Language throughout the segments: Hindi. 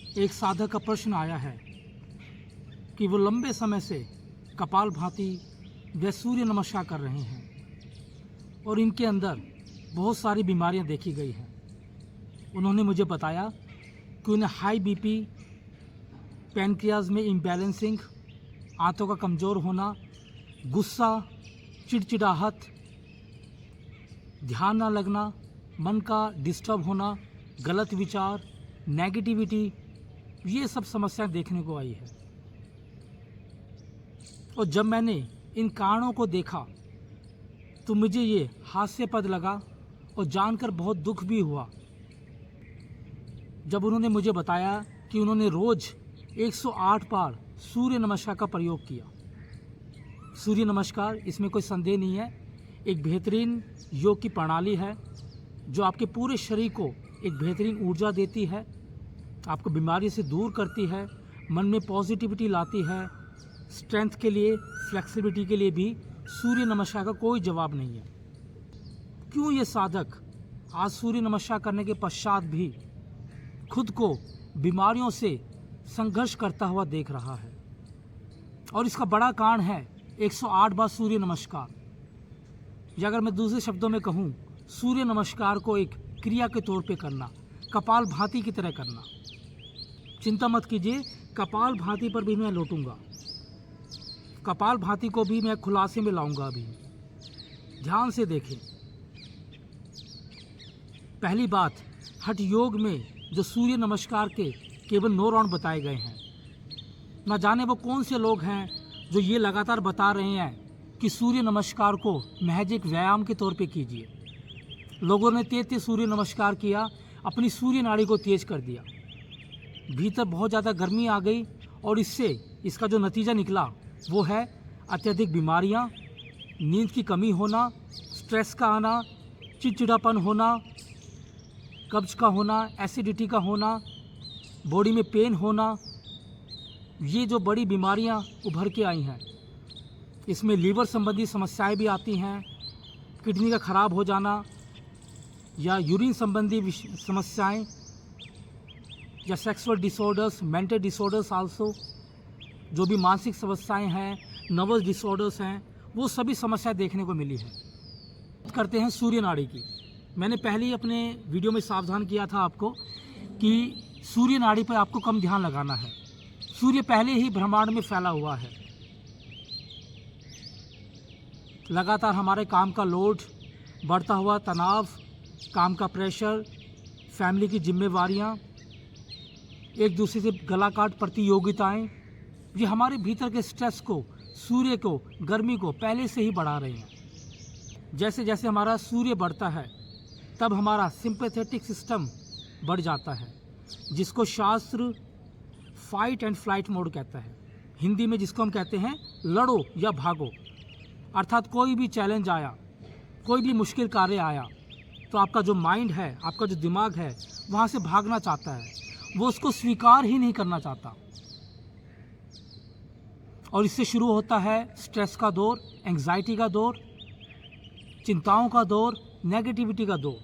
एक साधक का प्रश्न आया है कि वो लंबे समय से कपालभाति व सूर्य नमस्कार कर रहे हैं और इनके अंदर बहुत सारी बीमारियां देखी गई हैं। उन्होंने मुझे बताया कि उन्हें हाई बीपी, पैनक्रियाज में इम्बैलेंसिंग, आंतों का कमज़ोर होना, गुस्सा, चिड़चिड़ाहट, ध्यान न लगना, मन का डिस्टर्ब होना, गलत विचार, नेगेटिविटी, ये सब समस्याएं देखने को आई है। और जब मैंने इन कारणों को देखा तो मुझे ये हास्यास्पद लगा और जानकर बहुत दुख भी हुआ जब उन्होंने मुझे बताया कि उन्होंने रोज़ 108 बार सूर्य नमस्कार का प्रयोग किया। सूर्य नमस्कार, इसमें कोई संदेह नहीं है, एक बेहतरीन योग की प्रणाली है जो आपके पूरे शरीर को एक बेहतरीन ऊर्जा देती है, आपको बीमारी से दूर करती है, मन में पॉजिटिविटी लाती है। स्ट्रेंथ के लिए, फ्लेक्सिबिलिटी के लिए भी सूर्य नमस्कार का कोई जवाब नहीं है। क्यों ये साधक आज सूर्य नमस्कार करने के पश्चात भी खुद को बीमारियों से संघर्ष करता हुआ देख रहा है? और इसका बड़ा कारण है 108 बार सूर्य नमस्कार। या अगर मैं दूसरे शब्दों में कहूँ, सूर्य नमस्कार को एक क्रिया के तौर पे करना, कपालभाति की तरह करना। चिंता मत कीजिए, कपालभाति पर भी मैं लौटूंगा, कपालभाति को भी मैं खुलासे में लाऊंगा। अभी ध्यान से देखें। पहली बात, हठ योग में जो सूर्य नमस्कार के केवल 9 राउंड बताए गए हैं, ना जाने वो कौन से लोग हैं जो ये लगातार बता रहे हैं कि सूर्य नमस्कार को महज एक व्यायाम के तौर पे कीजिए। लोगों ने तेज सूर्य नमस्कार किया, अपनी सूर्य नाड़ी को तेज कर दिया, भीतर बहुत ज़्यादा गर्मी आ गई और इसका जो नतीजा निकला वो है अत्यधिक बीमारियां, नींद की कमी होना, स्ट्रेस का आना, चिड़चिड़ापन होना, कब्ज का होना, एसिडिटी का होना, बॉडी में पेन होना। ये जो बड़ी बीमारियां उभर के आई हैं, इसमें लीवर संबंधी समस्याएं भी आती हैं, किडनी का ख़राब हो जाना या यूरिन संबंधी समस्याएं या sexual disorders, mental disorders also, जो भी मानसिक समस्याएं हैं, नर्वस डिसऑर्डर्स हैं, वो सभी समस्याएं देखने को मिली है। करते हैं सूर्य नाड़ी की। मैंने पहले ही अपने वीडियो में सावधान किया था आपको कि सूर्य नाड़ी पर आपको कम ध्यान लगाना है। सूर्य पहले ही ब्रह्मांड में फैला हुआ है। लगातार हमारे काम का लोड, बढ़ता हुआ तनाव, काम का प्रेशर, फैमिली की जिम्मेवारियां, एक दूसरे से गला काट प्रतियोगिताएं, ये हमारे भीतर के स्ट्रेस को, सूर्य को, गर्मी को पहले से ही बढ़ा रहे हैं। जैसे जैसे हमारा सूर्य बढ़ता है तब हमारा सिंपैथेटिक सिस्टम बढ़ जाता है, जिसको शास्त्र फाइट एंड फ्लाइट मोड कहता है। हिंदी में जिसको हम कहते हैं लड़ो या भागो। अर्थात कोई भी चैलेंज आया, कोई भी मुश्किल कार्य आया तो आपका जो माइंड है, आपका जो दिमाग है, वहाँ से भागना चाहता है, वो उसको स्वीकार ही नहीं करना चाहता। और इससे शुरू होता है स्ट्रेस का दौर, एंग्जाइटी का दौर, चिंताओं का दौर, नेगेटिविटी का दौर,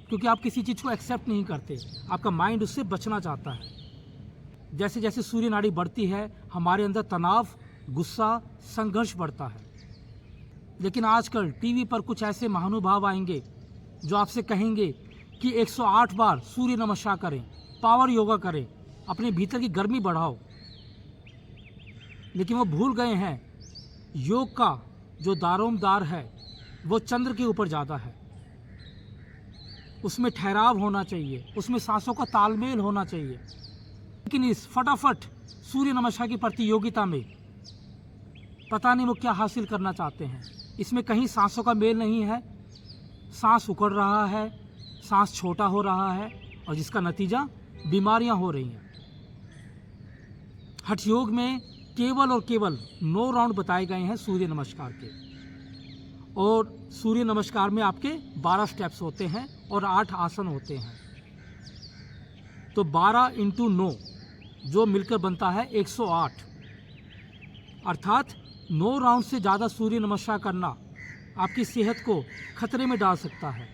क्योंकि आप किसी चीज़ को एक्सेप्ट नहीं करते, आपका माइंड उससे बचना चाहता है। जैसे जैसे सूर्य नाड़ी बढ़ती है, हमारे अंदर तनाव, गुस्सा, संघर्ष बढ़ता है। लेकिन आजकल टीवी पर कुछ ऐसे महानुभाव आएंगे जो आपसे कहेंगे कि 108 बार सूर्य नमस्कार करें, पावर योगा करें, अपने भीतर की गर्मी बढ़ाओ। लेकिन वो भूल गए हैं योग का जो दारोमदार है वो चंद्र के ऊपर ज़्यादा है। उसमें ठहराव होना चाहिए, उसमें सांसों का तालमेल होना चाहिए। लेकिन इस फटाफट सूर्य नमस्कार की प्रतियोगिता में पता नहीं वो क्या हासिल करना चाहते हैं। इसमें कहीं सांसों का मेल नहीं है, सांस उखड़ रहा है, सांस छोटा हो रहा है और जिसका नतीजा बीमारियां हो रही हैं। हठ योग में केवल और केवल 9 राउंड बताए गए हैं सूर्य नमस्कार के, और सूर्य नमस्कार में आपके 12 स्टेप्स होते हैं और 8 आसन होते हैं। तो 12 × 9 जो मिलकर बनता है 108। अर्थात 9 राउंड से ज़्यादा सूर्य नमस्कार करना आपकी सेहत को खतरे में डाल सकता है।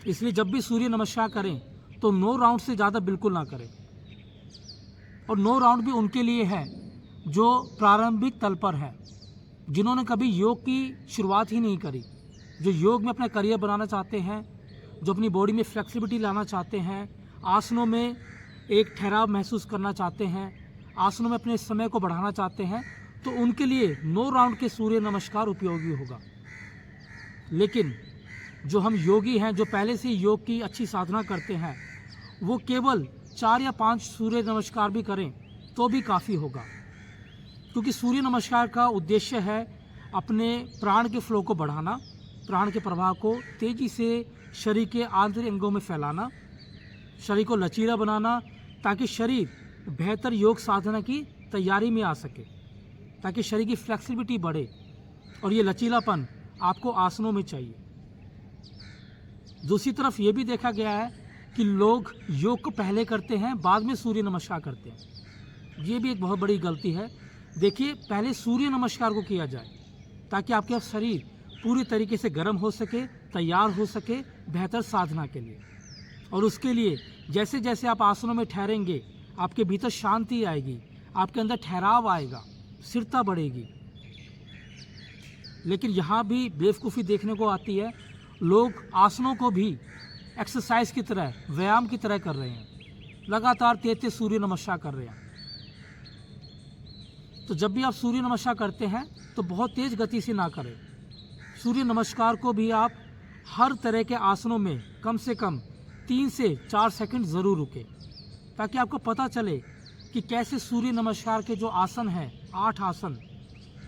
इसलिए जब भी सूर्य नमस्कार करें तो 9 राउंड से ज़्यादा बिल्कुल ना करें। और 9 राउंड भी उनके लिए है जो प्रारंभिक तल पर है, जिन्होंने कभी योग की शुरुआत ही नहीं करी, जो योग में अपना करियर बनाना चाहते हैं, जो अपनी बॉडी में फ्लेक्सिबिलिटी लाना चाहते हैं, आसनों में एक ठहराव महसूस करना चाहते हैं, आसनों में अपने समय को बढ़ाना चाहते हैं, तो उनके लिए 9 राउंड के सूर्य नमस्कार उपयोगी होगा। लेकिन जो हम योगी हैं, जो पहले से योग की अच्छी साधना करते हैं, वो केवल 4 या 5 सूर्य नमस्कार भी करें तो भी काफ़ी होगा, क्योंकि सूर्य नमस्कार का उद्देश्य है अपने प्राण के फ्लो को बढ़ाना, प्राण के प्रवाह को तेज़ी से शरीर के आंतरिक अंगों में फैलाना, शरीर को लचीला बनाना, ताकि शरीर बेहतर योग साधना की तैयारी में आ सके, ताकि शरीर की फ्लेक्सिबिलिटी बढ़े। और ये लचीलापन आपको आसनों में चाहिए। दूसरी तरफ ये भी देखा गया है कि लोग योग को पहले करते हैं, बाद में सूर्य नमस्कार करते हैं। ये भी एक बहुत बड़ी गलती है। देखिए, पहले सूर्य नमस्कार को किया जाए ताकि आपका शरीर पूरी तरीके से गर्म हो सके, तैयार हो सके बेहतर साधना के लिए। और उसके लिए जैसे जैसे आप आसनों में ठहरेंगे, आपके भीतर शांति आएगी, आपके अंदर ठहराव आएगा, स्थिरता बढ़ेगी। लेकिन यहाँ भी बेवकूफ़ी देखने को आती है। लोग आसनों को भी एक्सरसाइज की तरह, व्यायाम की तरह कर रहे हैं, लगातार 33 सूर्य नमस्कार कर रहे हैं। तो जब भी आप सूर्य नमस्कार करते हैं तो बहुत तेज़ गति से ना करें। सूर्य नमस्कार को भी आप हर तरह के आसनों में कम से कम 3 से 4 सेकंड ज़रूर रुकें, ताकि आपको पता चले कि कैसे सूर्य नमस्कार के जो आसन हैं, 8 आसन,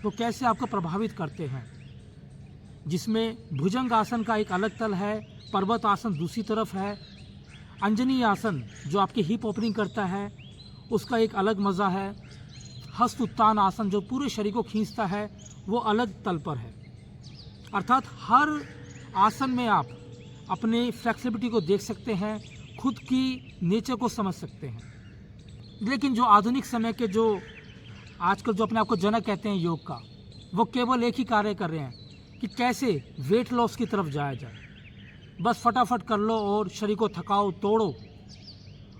वो कैसे आपको प्रभावित करते हैं। जिसमें भुजंग आसन का एक अलग तल है, पर्वत आसन दूसरी तरफ है, अंजनी आसन जो आपकी हिप ओपनिंग करता है उसका एक अलग मज़ा है, हस्त उत्तान आसन जो पूरे शरीर को खींचता है वो अलग तल पर है। अर्थात हर आसन में आप अपने फ्लेक्सिबिलिटी को देख सकते हैं, खुद की नेचर को समझ सकते हैं। लेकिन जो आधुनिक समय के जो आजकल जो अपने आप को जनक कहते हैं योग का, वो केवल एक ही कार्य कर रहे हैं कि कैसे वेट लॉस की तरफ जाया जाए। बस फटाफट कर लो और शरीर को थकाओ, तोड़ो,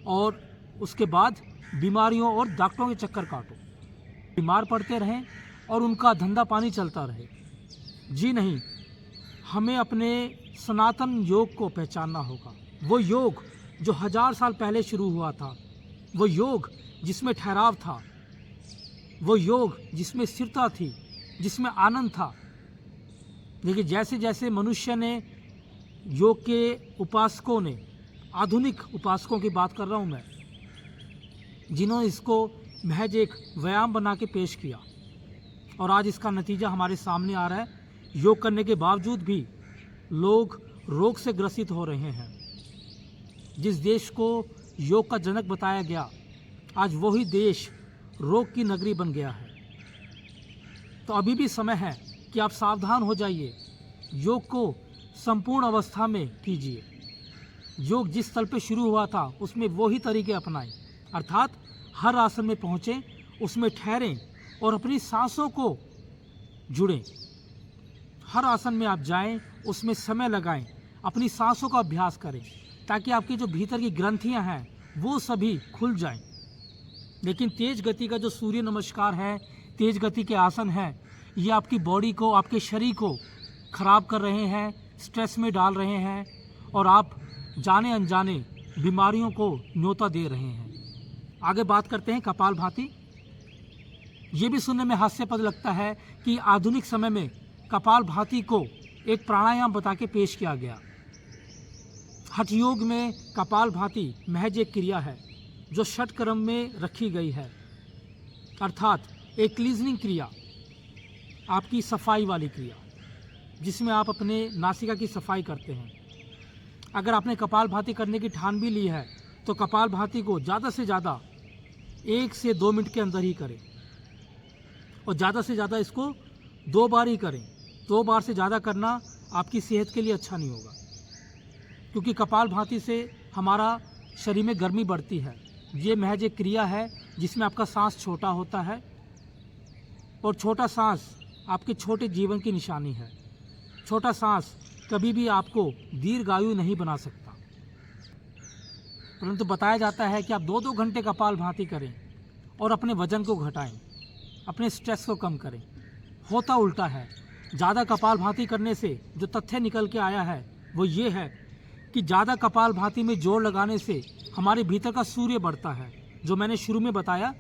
और उसके बाद बीमारियों और डॉक्टरों के चक्कर काटो, बीमार पड़ते रहें और उनका धंधा पानी चलता रहे। जी नहीं, हमें अपने सनातन योग को पहचानना होगा। वो योग जो 1000 साल पहले शुरू हुआ था, वो योग जिसमें ठहराव था, वो योग जिसमें स्थिरता थी, जिसमें आनंद था। लेकिन जैसे जैसे मनुष्य ने, योग के उपासकों ने, आधुनिक उपासकों की बात कर रहा हूँ मैं, जिन्होंने इसको महज एक व्यायाम बना के पेश किया, और आज इसका नतीजा हमारे सामने आ रहा है। योग करने के बावजूद भी लोग रोग से ग्रसित हो रहे हैं। जिस देश को योग का जनक बताया गया, आज वही देश रोग की नगरी बन गया है। तो अभी भी समय है कि आप सावधान हो जाइए, योग को संपूर्ण अवस्था में कीजिए। योग जिस स्थल पे शुरू हुआ था उसमें वही तरीके अपनाएं, अर्थात हर आसन में पहुँचें, उसमें ठहरें और अपनी सांसों को जुड़ें। हर आसन में आप जाएं, उसमें समय लगाएं, अपनी सांसों का अभ्यास करें, ताकि आपकी जो भीतर की ग्रंथियां हैं वो सभी खुल जाएं। लेकिन तेज गति का जो सूर्य नमस्कार है, तेज गति के आसन हैं, ये आपकी बॉडी को, आपके शरीर को खराब कर रहे हैं, स्ट्रेस में डाल रहे हैं, और आप जाने अनजाने बीमारियों को न्योता दे रहे हैं। आगे बात करते हैं कपालभाति। ये भी सुनने में हास्यास्पद लगता है कि आधुनिक समय में कपालभाति को एक प्राणायाम बता के पेश किया गया। हठ योग में कपालभाति महज एक क्रिया है जो षट क्रम में रखी गई है, अर्थात एक क्लीजनिंग क्रिया, आपकी सफाई वाली क्रिया, जिसमें आप अपने नासिका की सफाई करते हैं। अगर आपने कपालभाति करने की ठान भी ली है तो कपालभाति को ज़्यादा से ज़्यादा 1 से 2 मिनट के अंदर ही करें, और ज़्यादा से ज़्यादा इसको 2 बार ही करें। 2 बार से ज़्यादा करना आपकी सेहत के लिए अच्छा नहीं होगा, क्योंकि कपालभाति से हमारा शरीर में गर्मी बढ़ती है। ये महज एक क्रिया है जिसमें आपका सांस छोटा होता है, और छोटा सांस आपके छोटे जीवन की निशानी है। छोटा सांस कभी भी आपको दीर्घायु नहीं बना सकता, परंतु बताया जाता है कि आप 2-2 घंटे कपालभाति करें और अपने वजन को घटाएं, अपने स्ट्रेस को कम करें। होता उल्टा है। ज़्यादा कपालभाति करने से जो तथ्य निकल के आया है वो ये है कि ज़्यादा कपालभाति में जोर लगाने से हमारे भीतर का सूर्य बढ़ता है। जो मैंने शुरू में बताया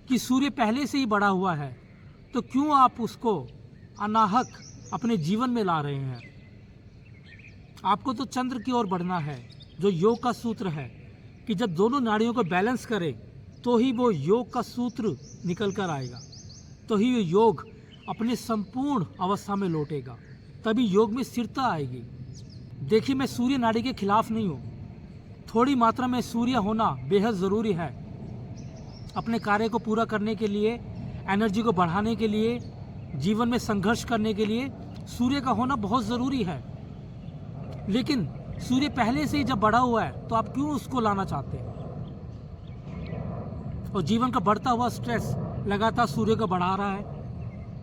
कि सूर्य पहले से ही बढ़ा हुआ है, तो क्यों आप उसको अनाहक अपने जीवन में ला रहे हैं। आपको तो चंद्र की ओर बढ़ना है, जो योग का सूत्र है कि जब दोनों नाड़ियों को बैलेंस करें तो ही वो योग का सूत्र निकल कर आएगा, तो ही वो योग अपने संपूर्ण अवस्था में लौटेगा, तभी योग में स्थिरता आएगी। देखिए, मैं सूर्य नाड़ी के खिलाफ नहीं हूँ। थोड़ी मात्रा में सूर्य होना बेहद ज़रूरी है। अपने कार्य को पूरा करने के लिए, एनर्जी को बढ़ाने के लिए, जीवन में संघर्ष करने के लिए सूर्य का होना बहुत ज़रूरी है। लेकिन सूर्य पहले से ही जब बढ़ा हुआ है तो आप क्यों उसको लाना चाहते हैं। और जीवन का बढ़ता हुआ स्ट्रेस लगातार सूर्य को बढ़ा रहा है।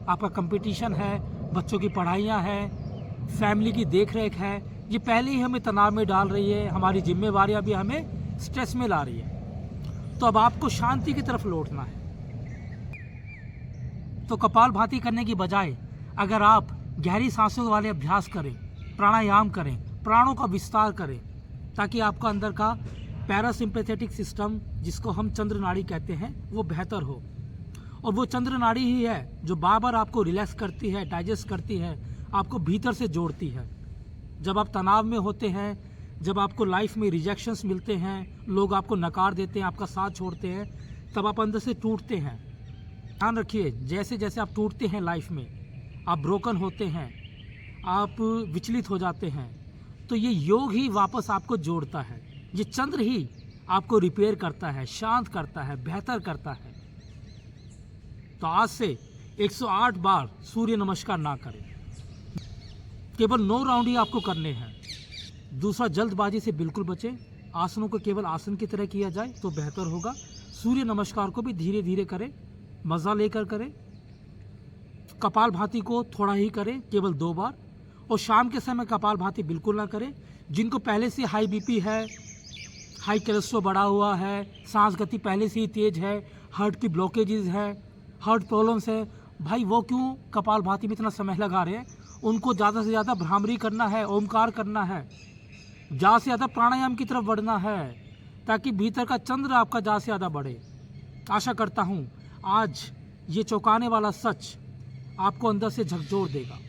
आपका कंपटीशन है, बच्चों की पढ़ाइयाँ हैं, फैमिली की देखरेख है, ये पहले ही हमें तनाव में डाल रही है। हमारी जिम्मेवारियाँ भी हमें स्ट्रेस में ला रही है। तो अब आपको शांति की तरफ लौटना है। तो कपालभाति करने की बजाय अगर आप गहरी सांसों वाले अभ्यास करें, प्राणायाम करें, प्राणों का विस्तार करें, ताकि आपका अंदर का पैरासिम्पैथेटिक सिस्टम, जिसको हम चंद्र नाड़ी कहते हैं, वो बेहतर हो। और वो चंद्र नाड़ी ही है जो बार बार आपको रिलैक्स करती है, डाइजेस्ट करती है, आपको भीतर से जोड़ती है। जब आप तनाव में होते हैं, जब आपको लाइफ में रिजेक्शंस मिलते हैं, लोग आपको नकार देते हैं, आपका साथ छोड़ते हैं, तब आप अंदर से टूटते हैं। ध्यान रखिए, जैसे जैसे आप टूटते हैं लाइफ में, आप ब्रोकन होते हैं, आप विचलित हो जाते हैं, तो ये योग ही वापस आपको जोड़ता है। ये चंद्र ही आपको रिपेयर करता है, शांत करता है, बेहतर करता है। तो आज से 108 बार सूर्य नमस्कार ना करें, केवल 9 राउंड ही आपको करने हैं। दूसरा, जल्दबाजी से बिल्कुल बचें। आसनों को केवल आसन की तरह किया जाए तो बेहतर होगा। सूर्य नमस्कार को भी धीरे धीरे करें, मज़ा लेकर करें। कपालभाति को थोड़ा ही करें, केवल 2 बार। और शाम के समय कपालभाति बिल्कुल ना करें। जिनको पहले से हाई बीपी है, हाई कोलेस्ट्रॉल बढ़ा हुआ है, सांस गति पहले से ही तेज है, हार्ट की ब्लॉकेजेस है, हार्ट प्रॉब्लम्स है, भाई वो क्यों कपालभाति में इतना समय लगा रहे हैं। उनको ज़्यादा से ज़्यादा भ्रामरी करना है, ओमकार करना है, ज़्यादा से ज़्यादा प्राणायाम की तरफ बढ़ना है, ताकि भीतर का चंद्र आपका ज़्यादा से ज़्यादा बढ़े। आशा करता हूँ आज ये चौंकाने वाला सच आपको अंदर से झकझोर देगा।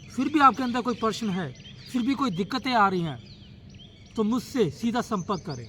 फिर भी आपके अंदर कोई प्रश्न है, फिर भी कोई दिक्कतें आ रही हैं, तो मुझसे सीधा संपर्क करें।